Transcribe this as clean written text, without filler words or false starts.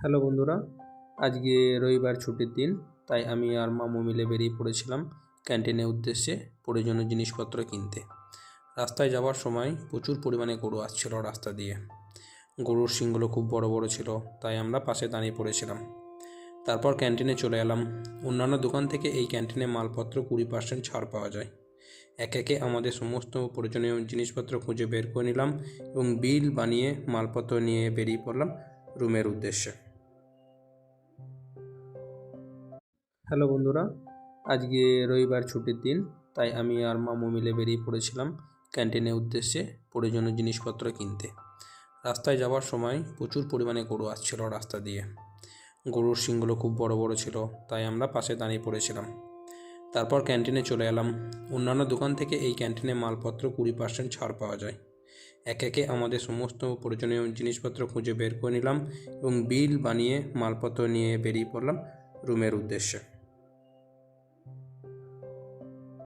Hello বন্ধুরা, আজকে রবিবার ছুটির দিন, তাই আমি আর মামু মিলে বেরিয়ে পড়েছিলাম ক্যান্টিনের উদ্দেশ্যে প্রয়োজনীয় জিনিসপত্র কিনতে। রাস্তায় যাওয়ার সময় প্রচুর পরিমাণে গরু আসছিল রাস্তা দিয়ে। গরুর শিংগুলো খুব বড় বড় ছিল, তাই আমরা পাশে দাঁড়িয়ে পড়েছিলাম। তারপর ক্যান্টিনে চলে এলাম। অন্যান্য দোকান থেকে এই ক্যান্টিনে মালপত্র 20% ছাড় পাওয়া যায়। একে একে আমাদের সমস্ত প্রয়োজনীয় জিনিসপত্র খুঁজে বের করে নিলাম এবং বিল বানিয়ে মালপত্র নিয়ে বেরিয়ে পড়লাম রুমের উদ্দেশ্যে। হ্যালো বন্ধুরা, আজকে রবিবার ছুটির দিন, তাই আমি আর মামু মিলে বেরিয়ে পড়েছিলাম ক্যান্টিনের উদ্দেশ্যে প্রয়োজনীয় জিনিসপত্র কিনতে। রাস্তায় যাওয়ার সময় প্রচুর পরিমাণে গরু আসছিল রাস্তা দিয়ে। গরুর শিংগুলো খুব বড় বড় ছিল, তাই আমরা পাশে দাঁড়িয়ে পড়েছিলাম। তারপর ক্যান্টিনে চলে এলাম। অন্যান্য দোকান থেকে এই ক্যান্টিনে মালপত্র 20% ছাড় পাওয়া যায়। একে একে আমাদের সমস্ত প্রয়োজনীয় জিনিসপত্র খুঁজে বের করে নিলাম এবং বিল বানিয়ে মালপত্র নিয়ে বেরিয়ে পড়লাম রুমের উদ্দেশ্যে।